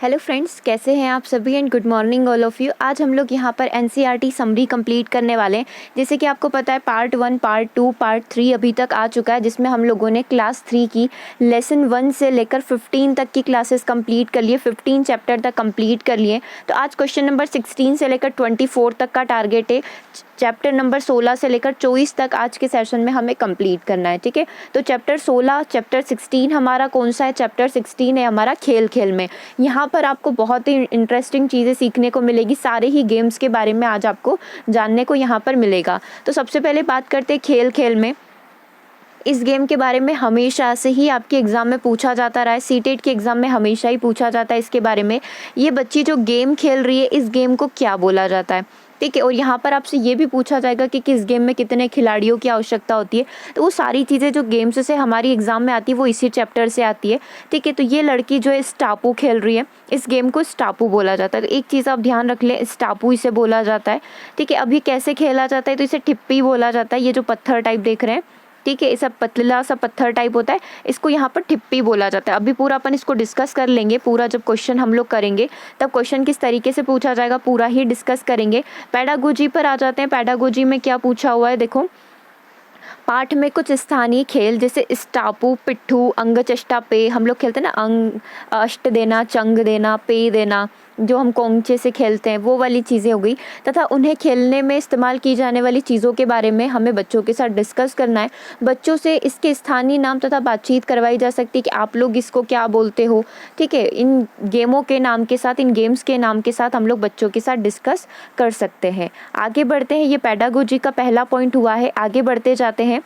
Hello friends, कैसे हैं आप सभी and good morning all of you. आज हम लोग यहाँ पर एनसीईआरटी समरी कंप्लीट करने वाले हैं। जैसे कि आपको पता है पार्ट 1, पार्ट 2, पार्ट 3 अभी तक आ चुका है, जिसमें हम लोगों ने क्लास 3 की लेसन 1 से लेकर 15 तक की क्लासेस कंप्लीट कर लिए, 15 चैप्टर तक कंप्लीट कर लिए। तो आज क्वेश्चन नंबर 16 से लेकर 24 तक का टारगेट है। चैप्टर नंबर 16 से लेकर 24 तक आज के सेशन में हमें कंप्लीट करना है, ठीक है। तो चैप्टर 16, चैप्टर 16 हमारा कौन सा है? चैप्टर 16 है हमारा खेल खेल में। यहाँ पर आपको बहुत ही इंटरेस्टिंग चीज़ें सीखने को मिलेगी, सारे ही गेम्स के बारे में आज आपको जानने को यहाँ पर मिलेगा। तो सबसे पहले बात करते हैं खेल खेल में। इस गेम के बारे में हमेशा से ही आपके एग्ज़ाम में पूछा जाता रहा है, सीटेट के एग्ज़ाम में हमेशा ही पूछा जाता है इसके बारे में। ये बच्ची जो गेम खेल रही है, इस गेम को क्या बोला जाता है, ठीक है। और यहाँ पर आपसे ये भी पूछा जाएगा कि किस गेम में कितने खिलाड़ियों की आवश्यकता होती है। तो वो सारी चीज़ें जो गेम्स से हमारी एग्ज़ाम में आती है वो इसी चैप्टर से आती है, ठीक है। तो ये लड़की जो है स्टापू खेल रही है, इस गेम को स्टापू बोला जाता है। तो एक चीज़ आप ध्यान रख लें, स्टापू इसे बोला जाता है, ठीक है। अब ये कैसे खेला जाता है? तो इसे ठिप्पी बोला जाता है। ये जो पत्थर टाइप देख रहे हैं, ठीक है, ये सब पतला सा पत्थर टाइप होता है, इसको यहाँ पर ठिप्पी बोला जाता है। अभी पूरा अपन इसको डिस्कस कर लेंगे, पूरा जब क्वेश्चन हम लोग करेंगे तब क्वेश्चन किस तरीके से पूछा जाएगा पूरा ही डिस्कस करेंगे। पैडागोजी पर आ जाते हैं। पैडागोजी में क्या पूछा हुआ है, देखो। पाठ में कुछ स्थानीय खेल जैसे स्टापू, पिट्ठू, अंगचेष्टा, पे, हम लोग खेलते हैं ना, अंग अष्ट देना, चंग देना, पे देना, जो हम कोंचे से खेलते हैं, वो वाली चीज़ें हो गई। तथा उन्हें खेलने में इस्तेमाल की जाने वाली चीज़ों के बारे में हमें बच्चों के साथ डिस्कस करना है। बच्चों से इसके स्थानीय नाम तथा बातचीत करवाई जा सकती है कि आप लोग इसको क्या बोलते हो, ठीक है। इन गेमों के नाम के साथ, इन गेम्स के नाम के साथ हम लोग बच्चों के साथ डिस्कस कर सकते हैं। आगे बढ़ते हैं, ये पैडागोजी का पहला पॉइंट हुआ है। आगे बढ़ते जाते हैं।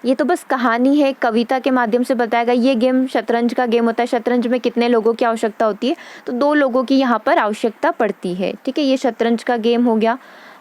ये तो बस कहानी है, कविता के माध्यम से बताया गया। ये गेम शतरंज का गेम होता है। शतरंज में कितने लोगों की आवश्यकता होती है? तो 2 लोगों की यहाँ पर आवश्यकता पड़ती है, ठीक है। ये शतरंज का गेम हो गया।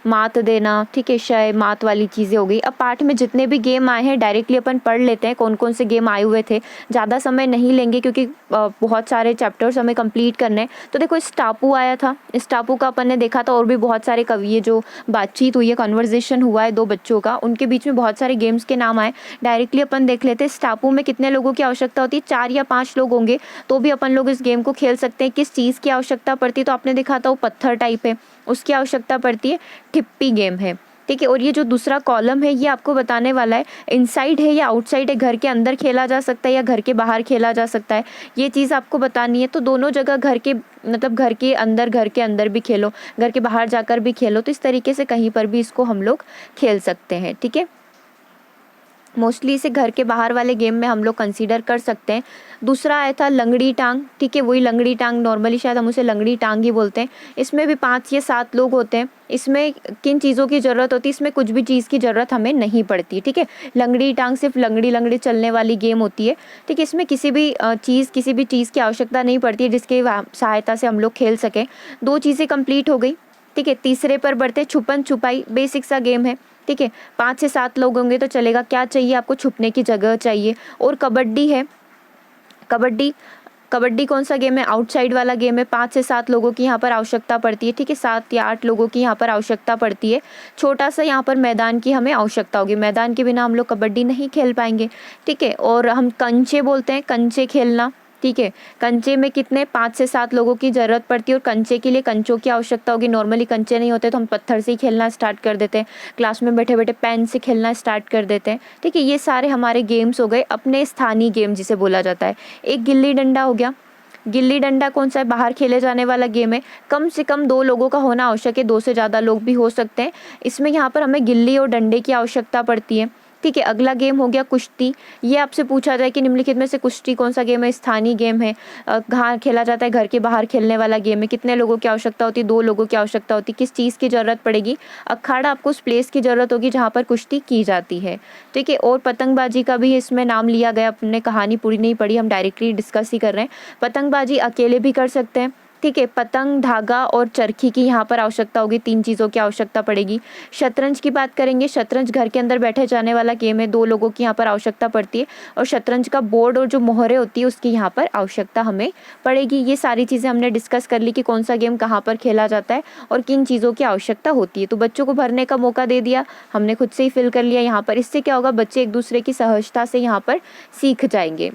मात देना, ठीक है, शय मात वाली चीज़ें हो गई। अब पाठ में जितने भी गेम आए हैं डायरेक्टली अपन पढ़ लेते हैं कौन कौन से गेम आए हुए थे। ज़्यादा समय नहीं लेंगे क्योंकि बहुत सारे चैप्टर्स हमें कंप्लीट करने हैं। तो देखो, इस टापू आया था, इस टापू का अपन ने देखा था। और भी बहुत सारे कवि जो बातचीत हुई है, कन्वर्जेशन हुआ है 2 बच्चों का, उनके बीच में बहुत सारे गेम्स के नाम आए। डायरेक्टली अपन देख लेते हैं, इस टापू में कितने लोगों की आवश्यकता होती है? 4 या 5 लोग होंगे तो भी अपन लोग इस गेम को खेल सकते हैं। किस चीज़ की आवश्यकता पड़ती है? तो आपने देखा था वो पत्थर टाइप है, उसकी आवश्यकता पड़ती है। ठिप्पी गेम है, ठीक है। और ये जो दूसरा कॉलम है ये आपको बताने वाला है इनसाइड है या आउटसाइड है, घर के अंदर खेला जा सकता है या घर के बाहर खेला जा सकता है, ये चीज़ आपको बतानी है। तो दोनों जगह घर के, मतलब घर के अंदर भी खेलो, घर के बाहर जाकर भी खेलो, तो इस तरीके से कहीं पर भी इसको हम लोग खेल सकते हैं, ठीक है। मोस्टली इसे घर के बाहर वाले गेम में हम लोग कंसीडर कर सकते हैं। दूसरा आया था लंगड़ी टांग, ठीक है। वही लंगड़ी टांग, नॉर्मली शायद हम उसे लंगड़ी टांग ही बोलते हैं। इसमें भी 5 या 7 लोग होते हैं। इसमें किन चीज़ों की ज़रूरत होती है? इसमें कुछ भी चीज़ की ज़रूरत हमें नहीं पड़ती, ठीक है। लंगड़ी टांग सिर्फ लंगड़ी लंगड़ी चलने वाली गेम होती है, ठीक है। इसमें किसी भी चीज़ की आवश्यकता नहीं पड़ती है जिसकी सहायता से हम लोग खेल सकें। 2 चीज़ें कंप्लीट हो गई, ठीक है। तीसरे पर बढ़ते, छुपन छुपाई, बेसिक सा गेम है, ठीक है। 5 से 7 लोग होंगे तो चलेगा। क्या चाहिए आपको? छुपने की जगह चाहिए। और कबड्डी है। कबड्डी कबड्डी कौन सा गेम है? आउटसाइड वाला गेम है। 5 से 7 लोगों की यहाँ पर आवश्यकता पड़ती है, ठीक है। 7 या 8 लोगों की यहाँ पर आवश्यकता पड़ती है। छोटा सा यहाँ पर मैदान की हमें आवश्यकता होगी, मैदान के बिना हम लोग कबड्डी नहीं खेल पाएंगे, ठीक है। और हम कंचे बोलते हैं, कंचे खेलना, ठीक है। कंचे में कितने? 5 से 7 लोगों की ज़रूरत पड़ती है। और कंचे के लिए कंचों की आवश्यकता होगी। नॉर्मली कंचे नहीं होते तो हम पत्थर से ही खेलना स्टार्ट कर देते हैं, क्लास में बैठे बैठे पेन से खेलना स्टार्ट कर देते हैं, ठीक है। ये सारे हमारे गेम्स हो गए, अपने स्थानीय गेम जिसे बोला जाता है। एक गिल्ली डंडा हो गया। गिल्ली डंडा कौन सा है? बाहर खेले जाने वाला गेम है। कम से कम 2 लोगों का होना आवश्यक है, 2 से ज़्यादा लोग भी हो सकते हैं। इसमें यहाँ पर हमें गिल्ली और डंडे की आवश्यकता पड़ती है, ठीक है। अगला गेम हो गया कुश्ती। ये आपसे पूछा जाए कि निम्नलिखित में से कुश्ती कौन सा गेम है? स्थानीय गेम है, कहाँ खेला जाता है? घर के बाहर खेलने वाला गेम है। कितने लोगों की आवश्यकता होती है? 2 लोगों की आवश्यकता होती है। किस चीज़ की ज़रूरत पड़ेगी? अखाड़ा, आपको उस प्लेस की ज़रूरत होगी जहाँ पर कुश्ती की जाती है, ठीक है। और पतंगबाजी का भी इसमें नाम लिया गया। अपने कहानी पूरी नहीं पढ़ी, हम डायरेक्टली डिस्कस ही कर रहे हैं। पतंगबाजी अकेले भी कर सकते हैं, ठीक है। पतंग, धागा और चरखी की यहाँ पर आवश्यकता होगी। 3 चीज़ों की आवश्यकता पड़ेगी। शतरंज की बात करेंगे। शतरंज घर के अंदर बैठे जाने वाला गेम है, 2 लोगों की यहाँ पर आवश्यकता पड़ती है। और शतरंज का बोर्ड और जो मोहरे होती है उसकी यहाँ पर आवश्यकता हमें पड़ेगी। ये सारी चीज़ें हमने डिस्कस कर ली कि कौन सा गेम कहाँ पर खेला जाता है और किन चीज़ों की आवश्यकता होती है। तो बच्चों को भरने का मौका दे दिया, हमने खुद से ही फिल कर लिया यहाँ पर। इससे क्या होगा? बच्चे एक दूसरे की सहजता से यहाँ पर सीख जाएंगे।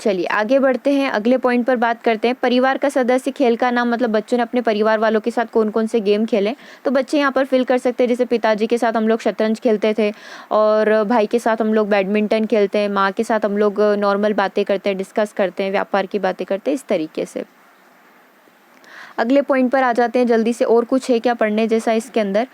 चलिए आगे बढ़ते हैं, अगले पॉइंट पर बात करते हैं। परिवार का सदस्य खेल का नाम, मतलब बच्चों ने अपने परिवार वालों के साथ कौन कौन से गेम खेले, तो बच्चे यहाँ पर फिल कर सकते हैं। जैसे पिताजी के साथ हम लोग शतरंज खेलते थे, और भाई के साथ हम लोग बैडमिंटन खेलते हैं, माँ के साथ हम लोग नॉर्मल बातें करते हैं, डिस्कस करते हैं, व्यापार की बातें करते हैं, इस तरीके से। अगले पॉइंट पर आ जाते हैं जल्दी से। और कुछ है क्या पढ़ने जैसा इसके अंदर?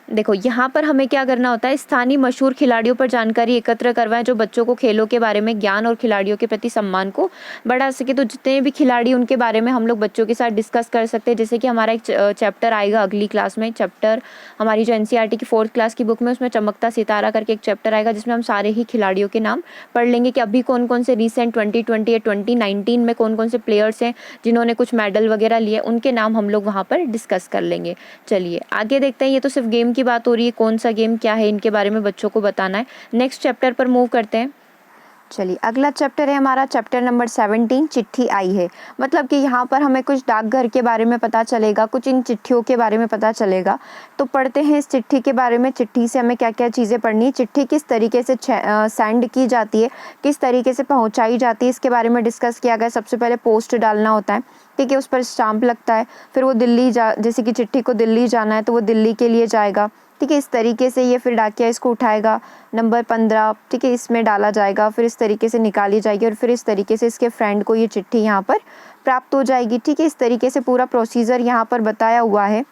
देखो यहाँ पर हमें क्या करना होता है, स्थानीय मशहूर खिलाड़ियों पर जानकारी एकत्र करवाएं जो बच्चों को खेलों के बारे में ज्ञान और खिलाड़ियों के प्रति सम्मान को बढ़ा सके। तो जितने भी खिलाड़ी उनके बारे में हम लोग बच्चों के साथ डिस्कस कर सकते हैं। जैसे कि हमारा एक चैप्टर आएगा अगली क्लास में, चैप्टर हमारी जो एनसीईआरटी की 4th क्लास की बुक में, उसमें चमकता सितारा करके एक चैप्टर आएगा, जिसमें हम सारे ही खिलाड़ियों के नाम पढ़ लेंगे कि अभी कौन कौन से रिसेंट 2020 या 2019 में कौन कौन से प्लेयर्स हैं जिन्होंने कुछ मेडल वगैरह लिए, उनके नाम हम लोग वहाँ पर डिस्कस कर लेंगे। चलिए आगे देखते हैं। ये तो सिर्फ गेम की बात हो रही है, कौन सा गेम क्या है इनके बारे में बच्चों को बताना है। नेक्स्ट चैप्टर पर मूव करते हैं। चलिए अगला चैप्टर है हमारा चैप्टर नंबर 17, चिट्ठी आई है। मतलब कि यहाँ पर हमें कुछ डाकघर के बारे में पता चलेगा, कुछ इन चिट्ठियों के बारे में पता चलेगा। तो पढ़ते हैं इस चिट्ठी के बारे में। चिट्ठी से हमें क्या क्या चीज़ें पढ़नी है, चिट्ठी किस तरीके से सेंड की जाती है, किस तरीके से पहुँचाई जाती है, इसके बारे में डिस्कस किया गया। सबसे पहले पोस्ट डालना होता है, ठीक है, उस पर स्टाम्प लगता है, फिर वो दिल्ली जैसे कि चिट्ठी को दिल्ली जाना है तो वो दिल्ली के लिए जाएगा, ठीक है, इस तरीके से ये। फिर डाकिया इसको उठाएगा, नंबर 15, ठीक है, इसमें डाला जाएगा, फिर इस तरीके से निकाली जाएगी, और फिर इस तरीके से इसके फ्रेंड को ये चिट्ठी यहाँ पर प्राप्त हो जाएगी, ठीक है। इस तरीके से पूरा प्रोसीजर यहाँ पर बताया हुआ है।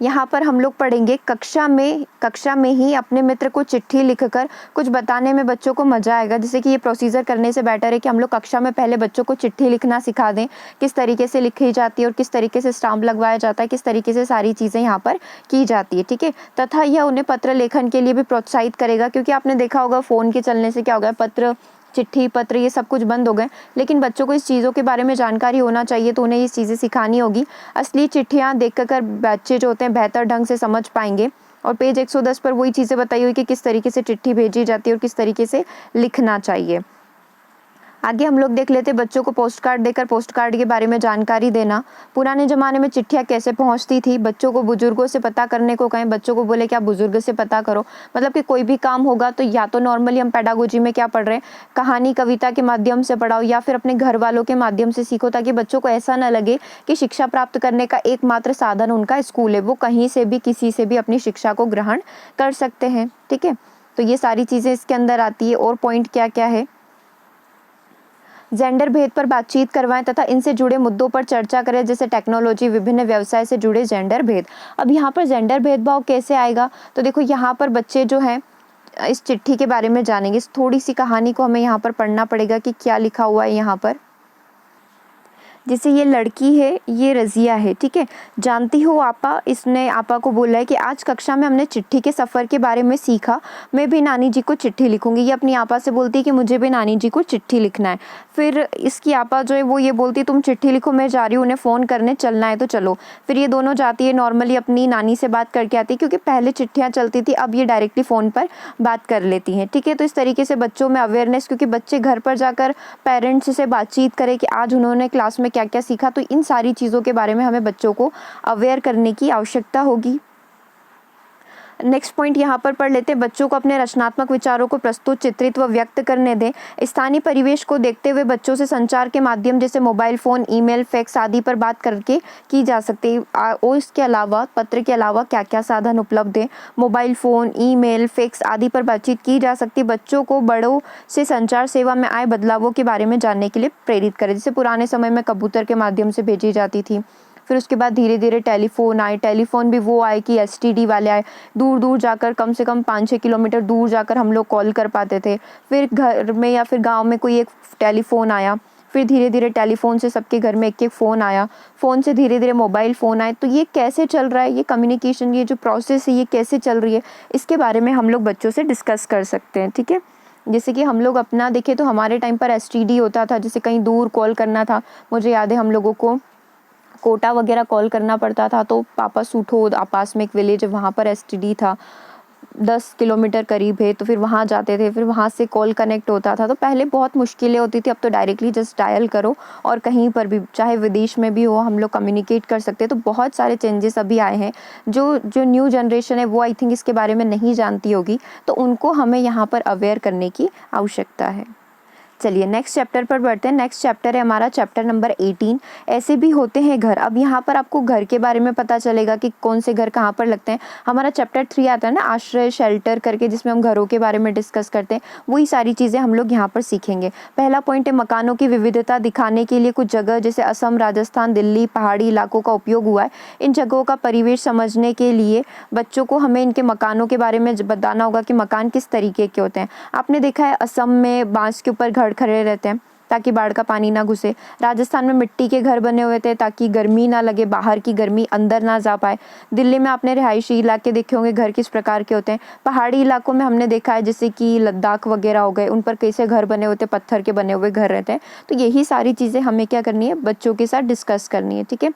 यहाँ पर हम लोग पढ़ेंगे कक्षा में ही अपने मित्र को चिट्ठी लिखकर कुछ बताने में बच्चों को मज़ा आएगा। जैसे कि ये प्रोसीजर करने से बेटर है कि हम लोग कक्षा में पहले बच्चों को चिट्ठी लिखना सिखा दें, किस तरीके से लिखी जाती है और किस तरीके से स्टाम्प लगवाया जाता है, किस तरीके से सारी चीज़ें यहाँ पर की जाती है, ठीक है। तथा यह उन्हें पत्र लेखन के लिए भी प्रोत्साहित करेगा, क्योंकि आपने देखा होगा फ़ोन के चलने से क्या हो गया, पत्र, चिट्ठी पत्र ये सब कुछ बंद हो गए। लेकिन बच्चों को इस चीज़ों के बारे में जानकारी होना चाहिए, तो उन्हें ये चीज़ें सिखानी होगी। असली चिट्ठियाँ देखकर बच्चे जो होते हैं बेहतर ढंग से समझ पाएंगे। और पेज 110 पर वही चीज़ें बताई हुई कि किस तरीके से चिट्ठी भेजी जाती है और किस तरीके से लिखना चाहिए। आगे हम लोग देख लेते हैं बच्चों को पोस्ट कार्ड देकर पोस्ट कार्ड के बारे में जानकारी देना। पुराने ज़माने में चिट्ठियाँ कैसे पहुँचती थी, बच्चों को बुजुर्गों से पता करने को कहें, बच्चों को बोले कि आप बुजुर्ग से पता करो। मतलब कि कोई भी काम होगा तो या तो नॉर्मली हम पेडागोजी में क्या पढ़ रहे हैं, कहानी कविता के माध्यम से पढ़ाओ, या फिर अपने घर वालों के माध्यम से सीखो, ताकि बच्चों को ऐसा न लगे कि शिक्षा प्राप्त करने का एकमात्र साधन उनका स्कूल है। वो कहीं से भी किसी से भी अपनी शिक्षा को ग्रहण कर सकते हैं, ठीक है। तो ये सारी चीज़ें इसके अंदर आती है। और पॉइंट क्या क्या है, जेंडर भेद पर बातचीत करवाएं तथा इनसे जुड़े मुद्दों पर चर्चा करें, जैसे टेक्नोलॉजी, विभिन्न व्यवसाय से जुड़े जेंडर भेद। अब यहाँ पर जेंडर भेदभाव कैसे आएगा, तो देखो यहाँ पर बच्चे जो हैं इस चिट्ठी के बारे में जानेंगे। इस थोड़ी सी कहानी को हमें यहाँ पर पढ़ना पड़ेगा कि क्या लिखा हुआ है यहाँ पर। जैसे ये लड़की है, ये रज़िया है, ठीक है। जानती हो आपा, इसने आपा को बोला है कि आज कक्षा में हमने चिट्ठी के सफ़र के बारे में सीखा, मैं भी नानी जी को चिट्ठी लिखूंगी। ये अपनी आपा से बोलती है कि मुझे भी नानी जी को चिट्ठी लिखना है। फिर इसकी आपा जो है वो ये बोलती है तुम चिट्ठी लिखो, मैं जा रही हूँ, उन्हें फ़ोन करने चलना है तो चलो। फिर ये दोनों जाती है, नॉर्मली अपनी नानी से बात करके आती है, क्योंकि पहले चिट्ठियाँ चलती थी, अब ये डायरेक्टली फ़ोन पर बात कर लेती हैं, ठीक है। तो इस तरीके से बच्चों में अवेयरनेस, क्योंकि बच्चे घर पर जाकर पेरेंट्स से बातचीत करें कि आज उन्होंने क्लास में क्या क्या सीखा, तो इन सारी चीज़ों के बारे में हमें बच्चों को अवेयर करने की आवश्यकता होगी। नेक्स्ट पॉइंट यहाँ पर पढ़ लेते हैं, बच्चों को अपने रचनात्मक विचारों को प्रस्तुत, चित्रित व व्यक्त करने दें। स्थानीय परिवेश को देखते हुए बच्चों से संचार के माध्यम जैसे मोबाइल फ़ोन, ईमेल, फैक्स आदि पर बात करके की जा सकती है। और इसके अलावा पत्र के अलावा क्या क्या साधन उपलब्ध हैं, मोबाइल फ़ोन, ईमेल, फैक्स आदि पर बातचीत की जा सकती है। बच्चों को बड़ों से संचार सेवा में आए बदलावों के बारे में जानने के लिए प्रेरित करें। जैसे पुराने समय में कबूतर के माध्यम से भेजी जाती थी, फिर उसके बाद धीरे धीरे टेलीफोन आए। टेलीफोन भी वो आए कि एसटीडी वाले आए, दूर दूर जाकर कम से कम 5-6 किलोमीटर दूर जाकर हम लोग कॉल कर पाते थे। फिर घर में या फिर गांव में कोई एक टेलीफोन आया, फिर धीरे धीरे टेलीफोन से सबके घर में एक एक फ़ोन आया, फ़ोन से धीरे धीरे मोबाइल फ़ोन आए। तो ये कैसे चल रहा है, ये कम्युनिकेशन, ये जो प्रोसेस है ये कैसे चल रही है, इसके बारे में हम लोग बच्चों से डिस्कस कर सकते हैं, ठीक है। जैसे कि हम लोग अपना देखें तो हमारे टाइम पर एसटीडी होता था, जैसे कहीं दूर कॉल करना था, मुझे याद है हम लोगों को कोटा वगैरह कॉल करना पड़ता था, तो पापा सूठो पास में एक विलेज है, वहाँ पर एसटीडी था, 10 किलोमीटर करीब है, तो फिर वहाँ जाते थे, फिर वहाँ से कॉल कनेक्ट होता था। तो पहले बहुत मुश्किलें होती थी, अब तो डायरेक्टली जस्ट डायल करो और कहीं पर भी, चाहे विदेश में भी हो, हम लोग कम्युनिकेट कर सकते हैं। तो बहुत सारे चेंजेस अभी आए हैं, जो न्यू जनरेशन है वो आई थिंक इसके बारे में नहीं जानती होगी, तो उनको हमें यहाँ पर अवेयर करने की आवश्यकता है। चलिए नेक्स्ट चैप्टर पर बढ़ते हैं। नेक्स्ट चैप्टर है हमारा चैप्टर नंबर 18, ऐसे भी होते हैं घर। अब यहाँ पर आपको घर के बारे में पता चलेगा कि कौन से घर कहाँ पर लगते हैं। हमारा चैप्टर 3 आता है ना, आश्रय शेल्टर करके, जिसमें हम घरों के बारे में डिस्कस करते हैं। वही सारी चीज़ें हम लोग यहाँ पर सीखेंगे। पहला पॉइंट है मकानों की विविधता दिखाने के लिए कुछ जगह जैसे असम, राजस्थान, दिल्ली, पहाड़ी इलाकों का उपयोग हुआ है। इन जगहों का परिवेश समझने के लिए बच्चों को हमें इनके मकानों के बारे में बताना होगा कि मकान किस तरीके के होते हैं। आपने देखा है असम में बांस के ऊपर घर खड़े रहते हैं ताकि बाढ़ का पानी ना घुसे। राजस्थान में मिट्टी के घर बने हुए थे ताकि गर्मी ना लगे, बाहर की गर्मी अंदर ना जा पाए। दिल्ली में आपने रिहायशी इलाके देखे होंगे, घर किस प्रकार के होते हैं। पहाड़ी इलाकों में हमने देखा है जैसे कि लद्दाख वगैरह हो गए, उन पर कैसे घर बने होते, पत्थर के बने हुए घर रहते हैं। तो यही सारी चीज़ें हमें क्या करनी है, बच्चों के साथ डिस्कस करनी है। ठीक है,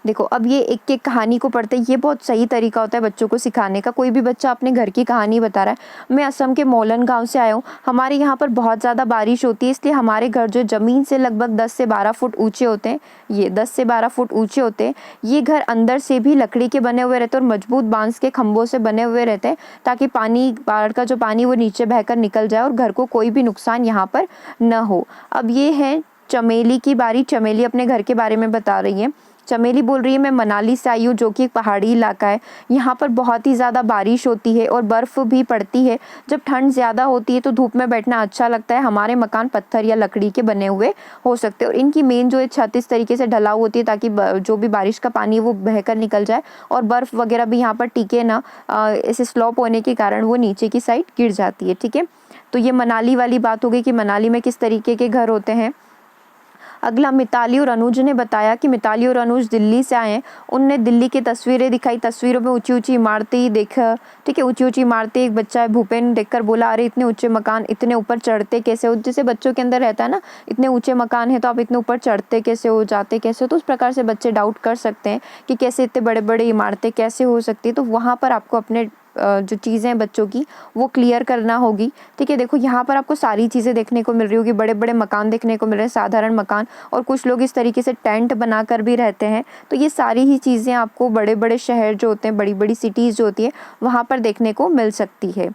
देखो अब ये एक एक कहानी को पढ़ते हैं। ये बहुत सही तरीका होता है बच्चों को सिखाने का। कोई भी बच्चा अपने घर की कहानी बता रहा है। मैं असम के मोलन गांव से आया हूँ। हमारे यहाँ पर बहुत ज़्यादा बारिश होती है, इसलिए हमारे घर जो ज़मीन से लगभग 10 से 12 फुट ऊंचे होते हैं। ये 10 से 12 फुट ऊंचे होते हैं। ये घर अंदर से भी लकड़ी के बने हुए रहते हैं और मजबूत बांस के खंभों से बने हुए रहते हैं ताकि पानी, बाढ़ का जो पानी वो नीचे बहकर निकल जाए और घर को कोई भी नुकसान यहाँ पर न हो। अब ये है चमेली की बारी। चमेली अपने घर के बारे में बता रही है। चमेली बोल रही है मैं मनाली से आई हूँ, जो कि एक पहाड़ी इलाका है। यहाँ पर बहुत ही ज़्यादा बारिश होती है और बर्फ़ भी पड़ती है। जब ठंड ज़्यादा होती है तो धूप में बैठना अच्छा लगता है। हमारे मकान पत्थर या लकड़ी के बने हुए हो सकते हैं और इनकी मेन जो है छत इस तरीके से ढलाऊ होती है ताकि जो भी बारिश का पानी है वो बहकर निकल जाए और बर्फ़ वगैरह भी यहाँ पर टिके ना। ऐसे स्लॉप होने के कारण वो नीचे की साइड गिर जाती है। ठीक है, तो ये मनाली वाली बात हो गई कि मनाली में किस तरीके के घर होते हैं। अगला मिताली और अनुज ने बताया कि मिताली और अनुज दिल्ली से आए हैं। उनने दिल्ली की तस्वीरें दिखाई। तस्वीरों में ऊंची ऊंची इमारतें देखा। ठीक है, ऊंची ऊंची इमारतें। एक बच्चा है भूपेन देखकर बोला अरे इतने ऊंचे मकान, इतने ऊपर चढ़ते कैसे हो। जैसे बच्चों के अंदर रहता है ना, इतने ऊंचे मकान है तो आप इतने ऊपर चढ़ते कैसे हो, जाते कैसे हो। तो उस प्रकार से बच्चे डाउट कर सकते हैं कि कैसे इतने बड़े बड़े इमारतें कैसे हो सकती है। तो वहाँ पर आपको अपने जो चीज़ें हैं बच्चों की वो क्लियर करना होगी। ठीक है, देखो यहाँ पर आपको सारी चीज़ें देखने को मिल रही होगी। बड़े बड़े मकान देखने को मिल रहे हैं, साधारण मकान, और कुछ लोग इस तरीके से टेंट बनाकर भी रहते हैं। तो ये सारी ही चीज़ें आपको बड़े बड़े शहर जो होते हैं, बड़ी बड़ी सिटीज़ जो होती है वहाँ पर देखने को मिल सकती है।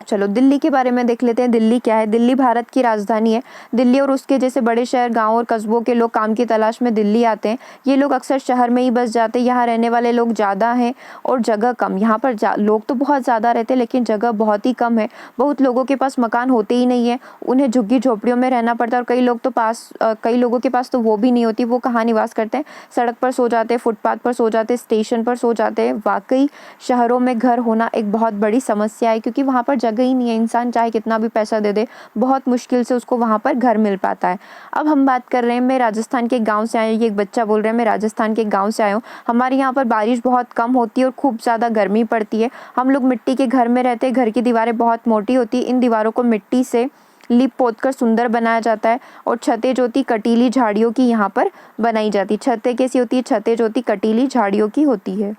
चलो दिल्ली के बारे में देख लेते हैं। दिल्ली क्या है। दिल्ली भारत की राजधानी है। दिल्ली और उसके जैसे बड़े शहर, गांव और कस्बों के लोग काम की तलाश में दिल्ली आते हैं। ये लोग अक्सर शहर में ही बस जाते हैं। यहाँ रहने वाले लोग ज़्यादा हैं और जगह कम। यहाँ पर लोग तो बहुत ज़्यादा रहते हैं लेकिन जगह बहुत ही कम है। बहुत लोगों के पास मकान होते ही नहीं है, उन्हें झुग्गी झोपड़ियों में रहना पड़ता है। और कई लोगों के पास तो वो भी नहीं होती। वो कहाँ निवास करते हैं, सड़क पर सो जाते हैं, फुटपाथ पर सो जाते हैं, स्टेशन पर सो जाते हैं। वाकई शहरों में घर होना एक बहुत बड़ी समस्या है क्योंकि वहाँ पर जगह ही नहीं है। इंसान चाहे कितना भी पैसा दे दे, बहुत मुश्किल से उसको वहाँ पर घर मिल पाता है। अब हम बात कर रहे हैं, मैं राजस्थान के गांव से आया हूँ। ये एक बच्चा बोल रहा है मैं राजस्थान के गांव से आया हूँ। हमारे यहाँ पर बारिश बहुत कम होती है और खूब ज़्यादा गर्मी पड़ती है। हम लोग मिट्टी के घर में रहते हैं। घर की दीवारें बहुत मोटी होती है। इन दीवारों को मिट्टी से लीप पोत कर सुंदर बनाया जाता है और छतें जो होती कटीली झाड़ियों की यहाँ पर बनाई जाती है। छतें कैसी होती है, छतें जो होती कटीली झाड़ियों की होती है।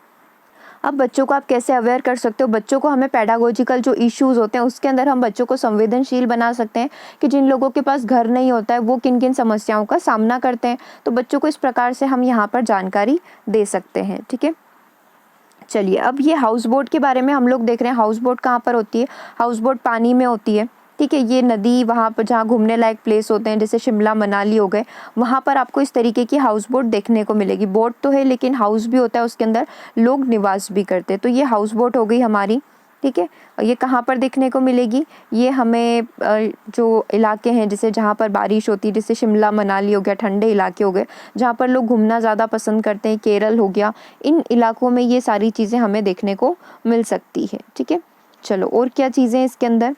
अब बच्चों को आप कैसे अवेयर कर सकते हो। बच्चों को हमें पेडागोजिकल जो इश्यूज़ होते हैं उसके अंदर हम बच्चों को संवेदनशील बना सकते हैं कि जिन लोगों के पास घर नहीं होता है वो किन किन समस्याओं का सामना करते हैं। तो बच्चों को इस प्रकार से हम यहाँ पर जानकारी दे सकते हैं। ठीक है, चलिए अब ये हाउस बोट के बारे में हम लोग देख रहे हैं। हाउस बोट कहाँ पर होती है। हाउस बोट पानी में होती है। ठीक है, ये नदी वहाँ पर जहाँ घूमने लायक प्लेस होते हैं जैसे शिमला मनाली हो गए, वहाँ पर आपको इस तरीके की हाउस बोट देखने को मिलेगी। बोट तो है लेकिन हाउस भी होता है, उसके अंदर लोग निवास भी करते हैं। तो ये हाउस बोट हो गई हमारी। ठीक है, ये कहाँ पर देखने को मिलेगी, ये हमें जो इलाके हैं जैसे जहाँ पर बारिश होती है, जैसे शिमला मनाली हो गया, ठंडे इलाके हो गए जहाँ पर लोग घूमना ज़्यादा पसंद करते हैं, केरल हो गया, इन इलाकों में ये सारी चीज़ें हमें देखने को मिल सकती है। ठीक है, चलो और क्या चीज़ें इसके अंदर।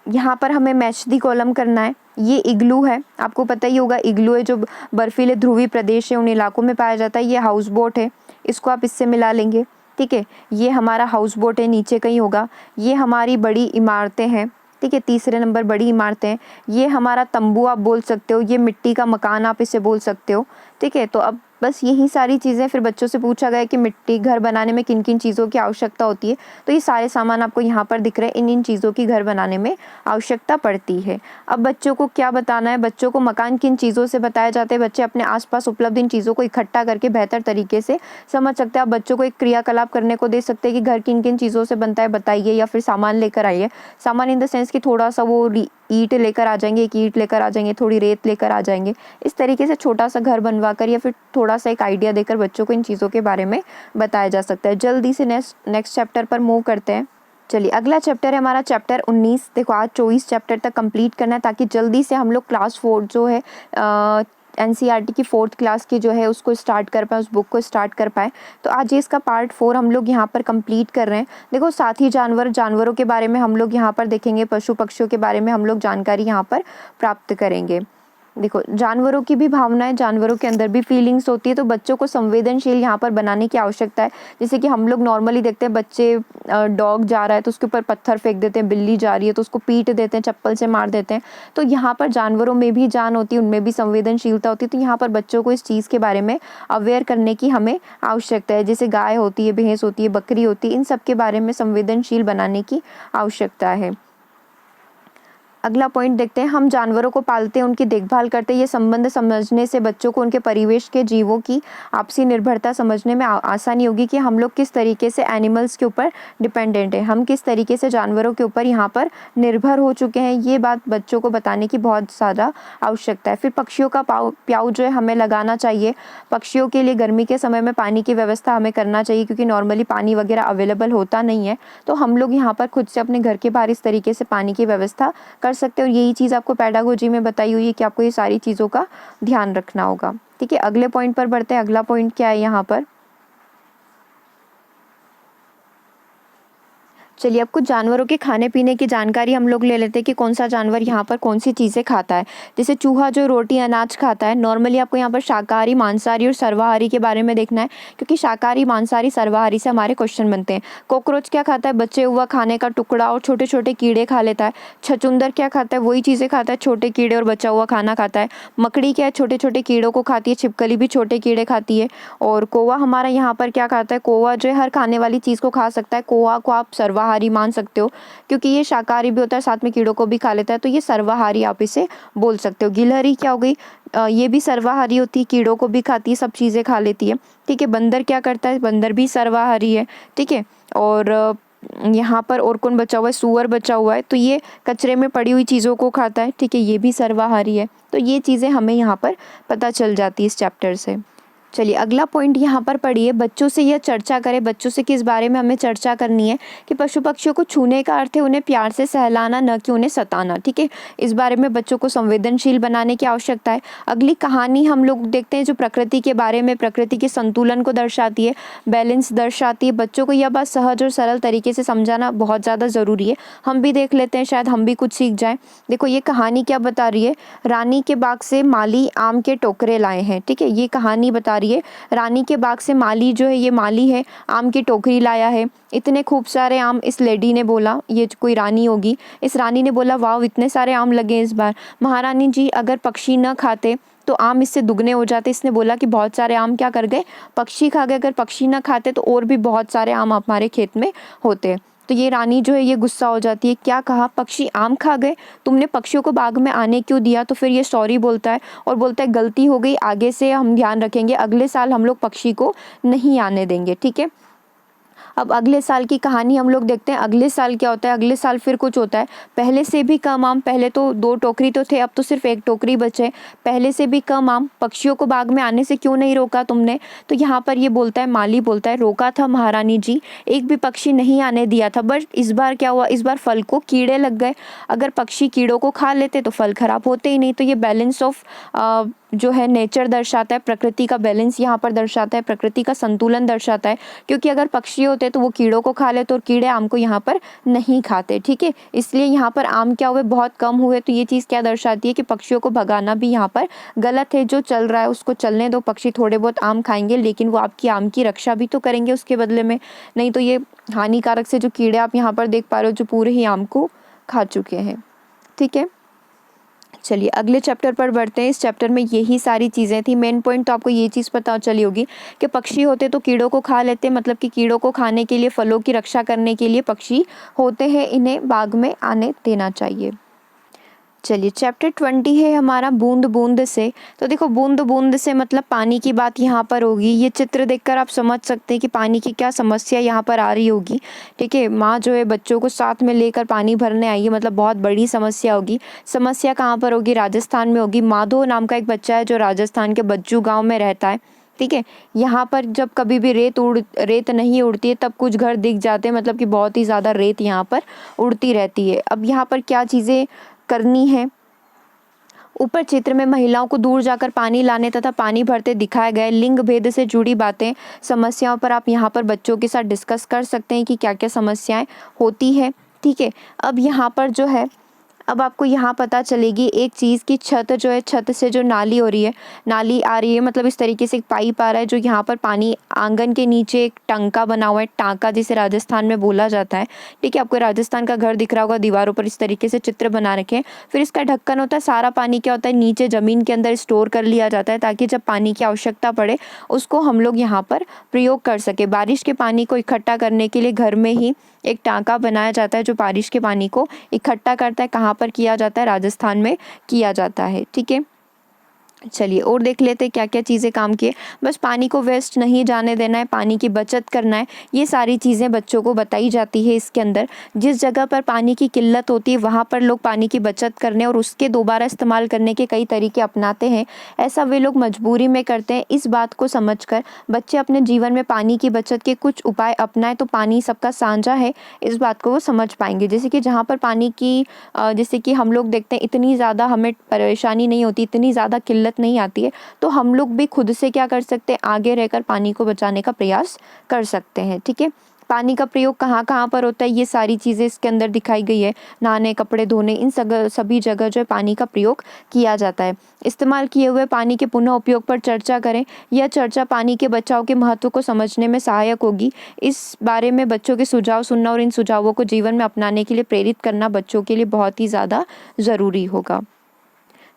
यहाँ पर हमें मैच दी कॉलम करना है। ये इग्लू है, आपको पता ही होगा इग्लू है जो बर्फीले ध्रुवी प्रदेश है उन इलाकों में पाया जाता है। ये हाउस बोट है, इसको आप इससे मिला लेंगे। ठीक है, ये हमारा हाउस बोट है, नीचे कहीं होगा। ये हमारी बड़ी इमारतें हैं। ठीक है, तीसरे नंबर बड़ी इमारतें हैं। ये हमारा तंबू आप बोल सकते हो, ये मिट्टी का मकान आप इसे बोल सकते हो। ठीक है, तो अब बस यही सारी चीज़ें। फिर बच्चों से पूछा गया कि मिट्टी घर बनाने में किन किन चीज़ों की आवश्यकता होती है, तो ये सारे सामान आपको यहाँ पर दिख रहे हैं, इन इन चीज़ों की घर बनाने में आवश्यकता पड़ती है। अब बच्चों को क्या बताना है, बच्चों को मकान किन चीज़ों से बताया जाता है, बच्चे अपने आसपास उपलब्ध इन चीज़ों को इकट्ठा करके बेहतर तरीके से समझ सकते हैं। आप बच्चों को एक क्रियाकलाप करने को दे सकते हैं कि घर किन किन चीज़ों से बनता है बताइए, या फिर सामान लेकर आइए। सामान इन द सेंस कि थोड़ा सा वो ईंट लेकर आ जाएंगे, एक ईंट लेकर आ जाएंगे, थोड़ी रेत लेकर आ जाएंगे। इस तरीके से छोटा सा घर बनवा कर या फिर थोड़ा सा एक आइडिया देकर बच्चों को इन चीज़ों के बारे में बताया जा सकता है। जल्दी से नेक्स्ट चैप्टर पर मूव करते हैं। चलिए, अगला चैप्टर है हमारा चैप्टर 19। देखो, आज 24 चैप्टर तक कंप्लीट करना है ताकि जल्दी से हम लोग क्लास 4 जो है NCERT की 4th क्लास की जो है उसको स्टार्ट कर पाए, उस बुक को स्टार्ट कर पाए। तो आज ये इसका पार्ट 4 हम लोग यहाँ पर कंप्लीट कर रहे हैं। देखो, साथी जानवरों के बारे में हम लोग यहाँ पर देखेंगे, पशु पक्षियों के बारे में हम लोग जानकारी यहाँ पर प्राप्त करेंगे। देखो, जानवरों की भी भावनाएं, जानवरों के अंदर भी फीलिंग्स होती है, तो बच्चों को संवेदनशील यहाँ पर बनाने की आवश्यकता है। जैसे कि हम लोग नॉर्मली देखते हैं, बच्चे डॉग जा रहा है तो उसके ऊपर पत्थर फेंक देते हैं, बिल्ली जा रही है तो उसको पीट देते हैं, चप्पल से मार देते हैं। तो यहाँ पर जानवरों में भी जान होती है, उनमें भी संवेदनशीलता होती है। तो यहाँ पर बच्चों को इस चीज़ के बारे में अवेयर करने की हमें आवश्यकता है। जैसे गाय होती है, भैंस होती है, बकरी होती है, इन सब के बारे में संवेदनशील बनाने की आवश्यकता है। अगला पॉइंट देखते हैं, हम जानवरों को पालते हैं, उनकी देखभाल करते हैं। ये संबंध समझने से बच्चों को उनके परिवेश के जीवों की आपसी निर्भरता समझने में आसानी होगी कि हम लोग किस तरीके से एनिमल्स के ऊपर डिपेंडेंट है, हम किस तरीके से जानवरों के ऊपर यहाँ पर निर्भर हो चुके हैं। ये बात बच्चों को बताने की बहुत ज़्यादा आवश्यकता है। फिर पक्षियों का प्याऊ जो है हमें लगाना चाहिए। पक्षियों के लिए गर्मी के समय में पानी की व्यवस्था हमें करना चाहिए, क्योंकि नॉर्मली पानी वगैरह अवेलेबल होता नहीं है। तो हम लोग यहाँ पर खुद से अपने घर के बाहर इस तरीके से पानी की व्यवस्था कर सकते हैं। और यही चीज़ आपको पेडागोजी में बताई हुई है कि आपको ये सारी चीज़ों का ध्यान रखना होगा। ठीक है, अगले पॉइंट पर बढ़ते हैं। अगला पॉइंट क्या है यहाँ पर, चलिए, अब कुछ जानवरों के खाने पीने की जानकारी हम लोग ले लेते हैं कि कौन सा जानवर यहाँ पर कौन सी चीज़ें खाता है। जैसे चूहा जो रोटी अनाज खाता है। नॉर्मली आपको यहाँ पर शाकाहारी, मांसाहारी और सर्वाहारी के बारे में देखना है, क्योंकि शाकाहारी, मांसाहारी, सर्वाहारी से हमारे क्वेश्चन बनते हैं। कॉकरोच क्या खाता है, बचे हुआ खाने का टुकड़ा और छोटे छोटे कीड़े खा लेता है। छछूंदर क्या खाता है, वही चीज़ें खाता है, छोटे कीड़े और बचा हुआ खाना खाता है। मकड़ी क्या है, छोटे छोटे कीड़ों को खाती है। छिपकली भी छोटे कीड़े खाती है। और कौवा हमारा यहाँ पर क्या खाता है, कौवा जो है हर खाने वाली चीज़ को खा सकता है। कौवा को आप सर्वाहारी मान सकते हो, क्योंकि ये शाकाहारी भी होता है, साथ में कीड़ों को भी खा लेता है, तो ये सर्वाहारी आप इसे बोल सकते हो। गिलहरी क्या हो गई, ये भी सर्वाहारी होती है, कीड़ों को भी खाती है, सब चीज़ें खा लेती है। ठीक है, बंदर क्या करता है, बंदर भी सर्वाहारी है। ठीक है, और यहाँ पर और कौन बचा हुआ है, सूअर बचा हुआ है, तो ये कचरे में पड़ी हुई चीज़ों को खाता है। ठीक है, ये भी सर्वाहारी है। तो ये चीज़ें हमें यहाँ पर पता चल जाती है इस चैप्टर से। चलिए, अगला पॉइंट यहाँ पर पढ़िए, बच्चों से यह चर्चा करें। बच्चों से किस बारे में हमें चर्चा करनी है कि पशु पक्षियों को छूने का अर्थ है उन्हें प्यार से सहलाना, न कि उन्हें सताना। ठीक है, इस बारे में बच्चों को संवेदनशील बनाने की आवश्यकता है। अगली कहानी हम लोग देखते हैं जो प्रकृति के बारे में, प्रकृति के संतुलन को दर्शाती है, बैलेंस दर्शाती है। बच्चों को यह बात सहज और सरल तरीके से समझाना बहुत ज़्यादा ज़रूरी है। हम भी देख लेते हैं, शायद हम भी कुछ सीख जाएँ। देखो, ये कहानी क्या बता रही है, रानी के बाग से माली आम के टोकरे लाए हैं। ठीक है, ये कहानी बता रही है, रानी के बाग से माली जो है, ये माली है, आम की टोकरी लाया है। इतने खूब सारे आम, इस लेडी ने बोला, ये कोई रानी होगी, इस रानी ने बोला, वाह इतने सारे आम लगे इस बार। महारानी जी, अगर पक्षी न खाते तो आम इससे दुगने हो जाते। इसने बोला कि बहुत सारे आम क्या कर गए, पक्षी खा गए। अगर पक्षी न खाते तो और भी बहुत सारे आम हमारे खेत में होते। तो ये रानी जो है ये गुस्सा हो जाती है, क्या कहा, पक्षी आम खा गए, तुमने पक्षियों को बाग में आने क्यों दिया। तो फिर ये सॉरी बोलता है और बोलता है गलती हो गई, आगे से हम ध्यान रखेंगे, अगले साल हम लोग पक्षी को नहीं आने देंगे। ठीक है, अब अगले साल की कहानी हम लोग देखते हैं। अगले साल क्या होता है, अगले साल फिर कुछ होता है, पहले से भी कम आम। पहले तो 2 टोकरी तो थे, अब तो सिर्फ 1 टोकरी बचे। पहले से भी कम आम, पक्षियों को बाग में आने से क्यों नहीं रोका तुमने। तो यहाँ पर ये बोलता है, माली बोलता है, रोका था महारानी जी, एक भी पक्षी नहीं आने दिया था, बट इस बार क्या हुआ, इस बार फल को कीड़े लग गए। अगर पक्षी कीड़ों को खा लेते तो फल खराब होते ही नहीं। तो ये बैलेंस ऑफ जो है नेचर दर्शाता है, प्रकृति का बैलेंस यहाँ पर दर्शाता है, प्रकृति का संतुलन दर्शाता है। क्योंकि अगर पक्षी होते तो वो कीड़ों को खा लेते और कीड़े आम को यहाँ पर नहीं खाते। ठीक है, इसलिए यहाँ पर आम क्या हुए, बहुत कम हुए। तो ये चीज़ क्या दर्शाती है कि पक्षियों को भगाना भी यहाँ पर गलत है। जो चल रहा है उसको चलने दो, पक्षी थोड़े बहुत आम खाएंगे, लेकिन वो आपकी आम की रक्षा भी तो करेंगे उसके बदले में, नहीं तो ये हानिकारक से जो कीड़े आप यहाँ पर देख पा रहे हो, जो पूरे ही आम को खा चुके हैं। ठीक है, चलिए अगले चैप्टर पर बढ़ते हैं। इस चैप्टर में यही सारी चीज़ें थी। मेन पॉइंट तो आपको ये चीज़ पता चली होगी कि पक्षी होते तो कीड़ों को खा लेते, मतलब कि कीड़ों को खाने के लिए, फलों की रक्षा करने के लिए पक्षी होते हैं, इन्हें बाग में आने देना चाहिए। चलिए चैप्टर 20 है हमारा बूंद बूंद से। तो देखो बूंद बूंद से मतलब पानी की बात यहाँ पर होगी। ये चित्र देखकर आप समझ सकते हैं कि पानी की क्या समस्या यहाँ पर आ रही होगी। ठीक है, माँ जो है बच्चों को साथ में लेकर पानी भरने आई है, मतलब बहुत बड़ी समस्या होगी। समस्या कहाँ पर होगी? राजस्थान में होगी। माधो नाम का एक बच्चा है जो राजस्थान के बज्जू गाँव में रहता है। ठीक है, यहाँ पर जब कभी भी रेत नहीं उड़ती है तब कुछ घर दिख जाते हैं, मतलब कि बहुत ही ज़्यादा रेत यहाँ पर उड़ती रहती है। अब यहाँ पर क्या चीज़ें करनी है? ऊपर चित्र में महिलाओं को दूर जाकर पानी लाने तथा पानी भरते दिखाए गए। लिंग भेद से जुड़ी बातें, समस्याओं पर आप यहाँ पर बच्चों के साथ डिस्कस कर सकते हैं कि क्या क्या समस्याएं होती है। ठीक है, अब यहाँ पर जो है, अब आपको यहाँ पता चलेगी एक चीज़ की छत जो है, छत से जो नाली हो रही है, नाली आ रही है, मतलब इस तरीके से एक पाइप आ रहा है जो यहाँ पर पानी, आंगन के नीचे एक टंका बना हुआ है, टांका जिसे राजस्थान में बोला जाता है। ठीक है, आपको राजस्थान का घर दिख रहा होगा, दीवारों पर इस तरीके से चित्र बना रखे हैं। फिर इसका ढक्कन होता है, सारा पानी क्या होता है नीचे ज़मीन के अंदर स्टोर कर लिया जाता है ताकि जब पानी की आवश्यकता पड़े उसको हम लोग यहाँ पर प्रयोग कर सके। बारिश के पानी को इकट्ठा करने के लिए घर में ही एक टांका बनाया जाता है जो बारिश के पानी को इकट्ठा करता है। कहाँ पर किया जाता है? राजस्थान में किया जाता है। ठीक है, चलिए और देख लेते हैं क्या क्या चीज़ें काम की है। बस पानी को वेस्ट नहीं जाने देना है, पानी की बचत करना है, ये सारी चीज़ें बच्चों को बताई जाती है इसके अंदर। जिस जगह पर पानी की किल्लत होती है वहाँ पर लोग पानी की बचत करने और उसके दोबारा इस्तेमाल करने के कई तरीके अपनाते हैं। ऐसा वे लोग मजबूरी में करते हैं। इस बात को समझकर बच्चे अपने जीवन में पानी की बचत के कुछ उपाय अपनाएं तो पानी सबका साझा है, इस बात को वो समझ पाएंगे। जैसे कि जहाँ पर पानी की जैसे कि हम लोग देखते हैं इतनी ज़्यादा हमें परेशानी नहीं होती, इतनी ज़्यादा किल्लत नहीं आती है, तो हम लोग भी खुद से क्या कर सकते हैं? आगे रहकर पानी को बचाने का प्रयास कर सकते हैं। ठीक है, पानी का प्रयोग कहाँ कहाँ पर होता है ये सारी चीज़ें इसके अंदर दिखाई गई है। नहाने, कपड़े धोने, इन सभी जगह जो है पानी का प्रयोग किया जाता है। इस्तेमाल किए हुए पानी के पुनः उपयोग पर चर्चा करें। यह चर्चा पानी के बचाव के महत्व को समझने में सहायक होगी। इस बारे में बच्चों के सुझाव सुनना और इन सुझावों को जीवन में अपनाने के लिए प्रेरित करना बच्चों के लिए बहुत ही ज़्यादा ज़रूरी होगा।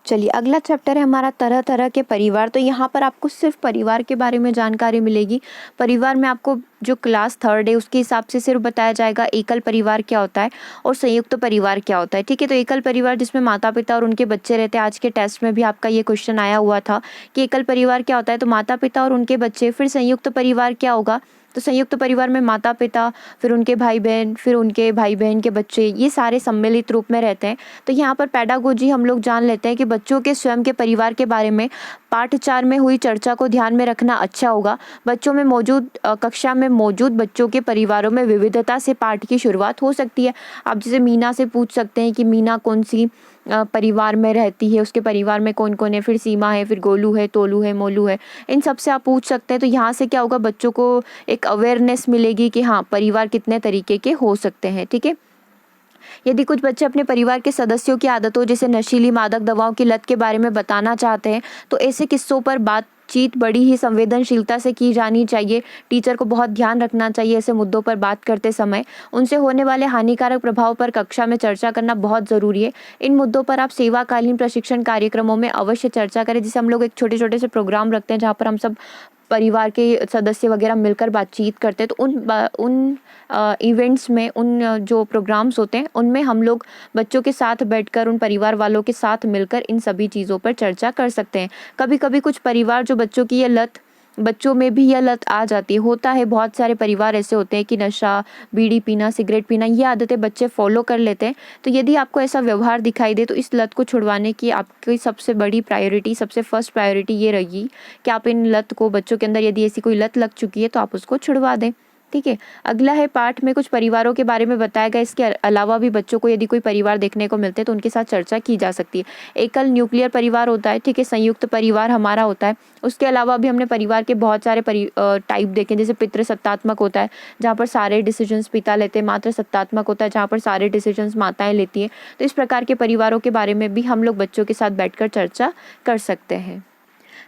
चलिए अगला चैप्टर है हमारा तरह तरह के परिवार। तो यहाँ पर आपको सिर्फ परिवार के बारे में जानकारी मिलेगी। परिवार में आपको जो क्लास 3rd है उसके हिसाब से सिर्फ बताया जाएगा एकल परिवार क्या होता है और संयुक्त परिवार क्या होता है। ठीक है, तो एकल परिवार जिसमें माता पिता और उनके बच्चे रहते हैं। आज के टेस्ट में भी आपका ये क्वेश्चन आया हुआ था कि एकल परिवार क्या होता है, तो माता पिता और उनके बच्चे। फिर संयुक्त परिवार क्या होगा, तो संयुक्त परिवार में माता पिता, फिर उनके भाई बहन, फिर उनके भाई बहन के बच्चे, ये सारे सम्मिलित रूप में रहते हैं। तो यहाँ पर पेडागोजी हम लोग जान लेते हैं कि बच्चों के स्वयं के परिवार के बारे में पाठ 4 में हुई चर्चा को ध्यान में रखना अच्छा होगा। बच्चों में मौजूद कक्षा में मौजूद बच्चों के परिवारों में विविधता से पाठ की शुरुआत हो सकती है। आप जैसे मीना से पूछ सकते हैं कि मीना कौन सी परिवार में रहती है, उसके परिवार में कौन कौन है, फिर सीमा है, फिर गोलू है, तोलू है, मोलू है, इन सब से आप पूछ सकते हैं। तो यहाँ से क्या होगा, बच्चों को एक अवेयरनेस मिलेगी कि हाँ परिवार कितने तरीके के हो सकते हैं। ठीक है, यदि कुछ बच्चे अपने परिवार के सदस्यों की आदतों जैसे नशीली मादक दवाओं की लत के बारे में बताना चाहते हैं तो ऐसे किस्सों पर बातचीत बड़ी ही संवेदनशीलता से की जानी चाहिए। टीचर को बहुत ध्यान रखना चाहिए ऐसे मुद्दों पर बात करते समय। उनसे होने वाले हानिकारक प्रभाव पर कक्षा में चर्चा करना बहुत ज़रूरी है। इन मुद्दों पर आप सेवाकालीन प्रशिक्षण कार्यक्रमों में अवश्य चर्चा करें। जैसे हम लोग एक छोटे छोटे से प्रोग्राम रखते हैं जहाँ पर हम सब परिवार के सदस्य वगैरह मिलकर बातचीत करते हैं, तो उन इवेंट्स में, उन जो प्रोग्राम्स होते हैं उनमें हम लोग बच्चों के साथ बैठकर, उन परिवार वालों के साथ मिलकर इन सभी चीज़ों पर चर्चा कर सकते हैं। कभी कभी कुछ परिवार जो बच्चों में भी यह लत आ जाती है। होता है, बहुत सारे परिवार ऐसे होते हैं कि नशा, बीड़ी पीना, सिगरेट पीना, ये आदतें बच्चे फॉलो कर लेते हैं। तो यदि आपको ऐसा व्यवहार दिखाई दे तो इस लत को छुड़वाने की आपकी सबसे बड़ी प्रायोरिटी, सबसे फर्स्ट प्रायोरिटी ये रहेगी कि आप इन लत को, बच्चों के अंदर यदि ऐसी कोई लत लग चुकी है तो आप उसको छुड़वा दें। ठीक है, अगला है पाठ में कुछ परिवारों के बारे में बताया गया। इसके अलावा भी बच्चों को यदि कोई परिवार देखने को मिलते हैं तो उनके साथ चर्चा की जा सकती है। एकल न्यूक्लियर परिवार होता है, ठीक है, संयुक्त परिवार हमारा होता है। उसके अलावा भी हमने परिवार के बहुत सारे टाइप देखे, जैसे पितृसत्तात्मक होता है जहाँ पर सारे डिसीजंस पिता लेते हैं, मातृसत्तात्मक होता है जहाँ पर सारे डिसीजंस माताएं लेती हैं। तो इस प्रकार के परिवारों के बारे में भी हम लोग बच्चों के साथ बैठकर चर्चा कर सकते हैं।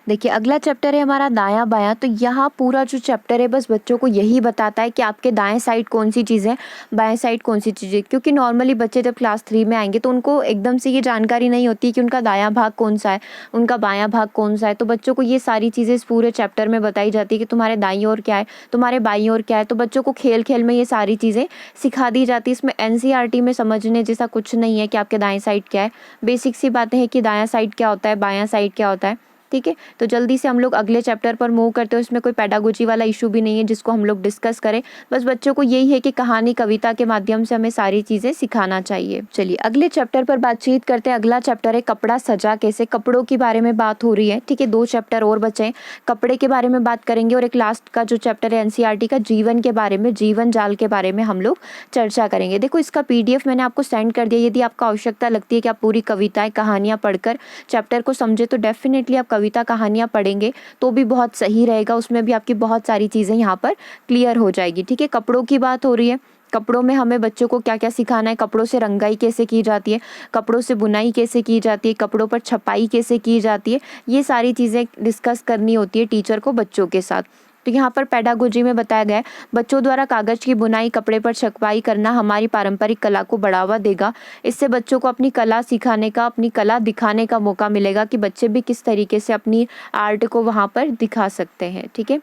देखिए अगला चैप्टर है हमारा दायां बायां। तो यहाँ पूरा जो चैप्टर है बस बच्चों को यही बताता है कि आपके दाएं साइड कौन सी चीज़ें, बाएं साइड कौन सी चीज़ें। क्योंकि नॉर्मली बच्चे जब क्लास 3 में आएंगे तो उनको एकदम से ये जानकारी नहीं होती कि उनका दायां भाग कौन सा है, उनका बायां भाग कौन सा है। तो बच्चों को ये सारी चीज़ें इस पूरे चैप्टर में बताई जाती है कि तुम्हारे दाईं ओर क्या है, तुम्हारे बाईं ओर क्या है। तो बच्चों को खेल खेल में ये सारी चीज़ें सिखा दी जाती है। इसमें एनसीईआरटी में समझने जैसा कुछ नहीं है कि आपके दाएं साइड क्या है। बेसिक सी बातें हैं कि दायां साइड क्या होता है, बायां साइड क्या होता है। ठीक है, तो जल्दी से हम लोग अगले चैप्टर पर मूव करते हो। इसमें कोई पेडागोजी वाला इशू भी नहीं है जिसको हम लोग डिस्कस करें। बस बच्चों को यही है कि कहानी कविता के माध्यम से हमें सारी चीज़ें सिखाना चाहिए। चलिए अगले चैप्टर पर बातचीत करते हैं। अगला चैप्टर है कपड़ा सजा कैसे। कपड़ों के बारे में बात हो रही है। ठीक है, 2 चैप्टर और बचे हैं। कपड़े के बारे में बात करेंगे और एक लास्ट का जो चैप्टर है एनसीईआरटी का जीवन के बारे में, जीवन जाल के बारे में हम लोग चर्चा करेंगे। देखो इसका पीडीएफ मैंने आपको सेंड कर दिया। यदि आपको आवश्यकता लगती है कि आप पूरी कविताएं कहानियाँ पढ़कर चैप्टर को समझे तो डेफिनेटली आप कविता कहानियाँ पढ़ेंगे तो भी बहुत सही रहेगा। उसमें भी आपकी बहुत सारी चीज़ें यहाँ पर क्लियर हो जाएगी। ठीक है, कपड़ों की बात हो रही है। कपड़ों में हमें बच्चों को क्या क्या सिखाना है, कपड़ों से रंगाई कैसे की जाती है, कपड़ों से बुनाई कैसे की जाती है, कपड़ों पर छपाई कैसे की जाती है, ये सारी चीज़ें डिस्कस करनी होती है टीचर को बच्चों के साथ। तो यहाँ पर पेडागोजी में बताया गया है बच्चों द्वारा कागज़ की बुनाई, कपड़े पर छपाई करना हमारी पारंपरिक कला को बढ़ावा देगा। इससे बच्चों को अपनी कला सिखाने का, अपनी कला दिखाने का मौका मिलेगा कि बच्चे भी किस तरीके से अपनी आर्ट को वहाँ पर दिखा सकते हैं। ठीक है,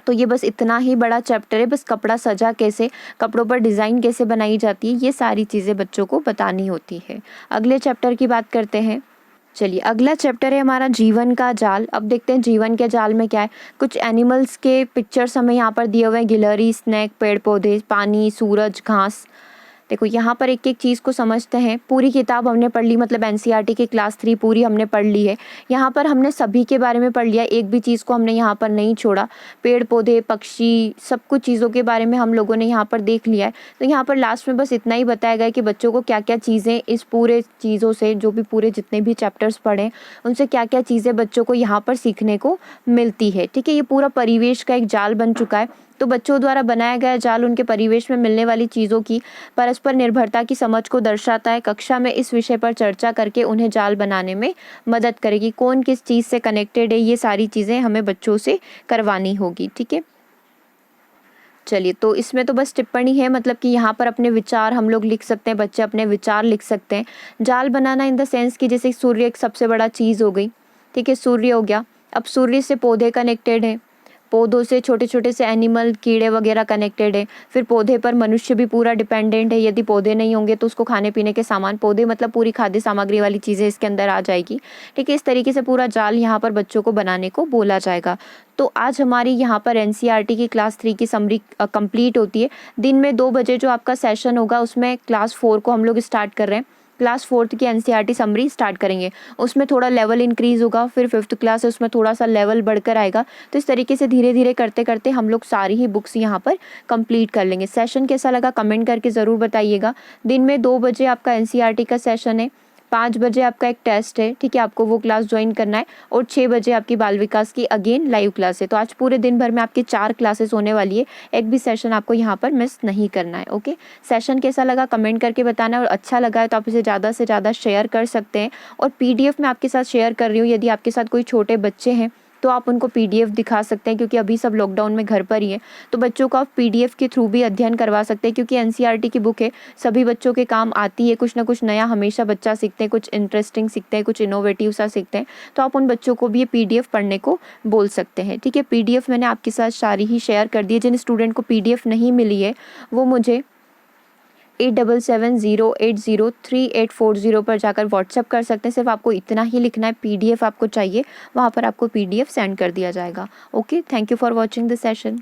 तो ये बस इतना ही बड़ा चैप्टर है। बस कपड़ा सजा कैसे, कपड़ों पर डिज़ाइन कैसे बनाई जाती है, ये सारी चीज़ें बच्चों को बतानी होती है। अगले चैप्टर की बात करते हैं। चलिए अगला चैप्टर है हमारा जीवन का जाल। अब देखते हैं जीवन के जाल में क्या है। कुछ एनिमल्स के पिक्चर्स हमें यहाँ पर दिए हुए हैं। गिलहरी, स्नेक, पेड़ पौधे, पानी, सूरज, घास। देखो यहाँ पर एक एक चीज़ को समझते हैं। पूरी किताब हमने पढ़ ली, मतलब एनसीईआरटी की क्लास 3 पूरी हमने पढ़ ली है। यहाँ पर हमने सभी के बारे में पढ़ लिया, एक भी चीज़ को हमने यहाँ पर नहीं छोड़ा। पेड़ पौधे, पक्षी, सब कुछ चीज़ों के बारे में हम लोगों ने यहाँ पर देख लिया है। तो यहाँ पर लास्ट में बस इतना ही बताया गया कि बच्चों को क्या क्या चीज़ें इस पूरे चीज़ों से, जो भी पूरे जितने भी चैप्टर्स पढ़े उनसे क्या क्या चीज़ें बच्चों को यहाँ पर सीखने को मिलती है। ठीक है, ये पूरा परिवेश का एक जाल बन चुका है। तो बच्चों द्वारा बनाया गया जाल उनके परिवेश में मिलने वाली चीज़ों की परस्पर निर्भरता की समझ को दर्शाता है। कक्षा में इस विषय पर चर्चा करके उन्हें जाल बनाने में मदद करेगी। कौन किस चीज़ से कनेक्टेड है, ये सारी चीज़ें हमें बच्चों से करवानी होगी। ठीक है, चलिए तो इसमें तो बस टिप्पणी है, मतलब कि यहाँ पर अपने विचार हम लोग लिख सकते हैं, बच्चे अपने विचार लिख सकते हैं। जाल बनाना इन द सेंस कि जैसे सूर्य एक सबसे बड़ा चीज़ हो गई। ठीक है, सूर्य हो गया। अब सूर्य से पौधे कनेक्टेड हैं, पौधों से छोटे छोटे से एनिमल, कीड़े वगैरह कनेक्टेड है। फिर पौधे पर मनुष्य भी पूरा डिपेंडेंट है। यदि पौधे नहीं होंगे तो उसको खाने पीने के सामान, पौधे मतलब पूरी खाद्य सामग्री वाली चीज़ें इसके अंदर आ जाएगी। ठीक है, इस तरीके से पूरा जाल यहाँ पर बच्चों को बनाने को बोला जाएगा। तो आज हमारी यहाँ पर एनसीईआरटी की क्लास 3 की समरी कंप्लीट होती है। दिन में 2 बजे जो आपका सेशन होगा उसमें क्लास 4 को हम लोग स्टार्ट कर रहे हैं। क्लास 4th की एनसीईआरटी समरी स्टार्ट करेंगे। उसमें थोड़ा लेवल इंक्रीज़ होगा। फिर 5th क्लास है, उसमें थोड़ा सा लेवल बढ़कर आएगा। तो इस तरीके से धीरे धीरे करते करते हम लोग सारी ही बुक्स यहाँ पर कंप्लीट कर लेंगे। सेशन कैसा लगा कमेंट करके ज़रूर बताइएगा। दिन में 2 बजे आपका एनसीईआरटी का सेशन है, 5 बजे आपका एक टेस्ट है। ठीक है, आपको वो क्लास ज्वाइन करना है। और 6 बजे आपकी बाल विकास की अगेन लाइव क्लास है। तो आज पूरे दिन भर में आपकी 4 क्लासेस होने वाली है। एक भी सेशन आपको यहाँ पर मिस नहीं करना है। ओके, सेशन कैसा लगा कमेंट करके बताना है। और अच्छा लगा है तो आप इसे ज़्यादा से ज़्यादा शेयर कर सकते हैं। और पीडीएफ मैं आपके साथ शेयर कर रही हूँ। यदि आपके साथ कोई छोटे बच्चे हैं तो आप उनको पीडीएफ दिखा सकते हैं, क्योंकि अभी सब लॉकडाउन में घर पर ही है। तो बच्चों को आप पीडीएफ के थ्रू भी अध्ययन करवा सकते हैं, क्योंकि एनसीईआरटी की बुक है, सभी बच्चों के काम आती है। कुछ ना कुछ नया हमेशा बच्चा सीखते हैं, कुछ इंटरेस्टिंग सीखते हैं, कुछ इनोवेटिव सा सीखते हैं। तो आप उन बच्चों को भी ये पीडीएफ पढ़ने को बोल सकते हैं। ठीक है, पीडीएफ मैंने आपके साथ सारी ही शेयर कर दी है। जिन स्टूडेंट को पीडीएफ नहीं मिली है वो मुझे 8770803840 पर जाकर व्हाट्सएप कर सकते हैं। सिर्फ आपको इतना ही लिखना है, पीडीएफ आपको चाहिए, वहाँ पर आपको पीडीएफ सेंड कर दिया जाएगा। Okay, thank you for watching this session.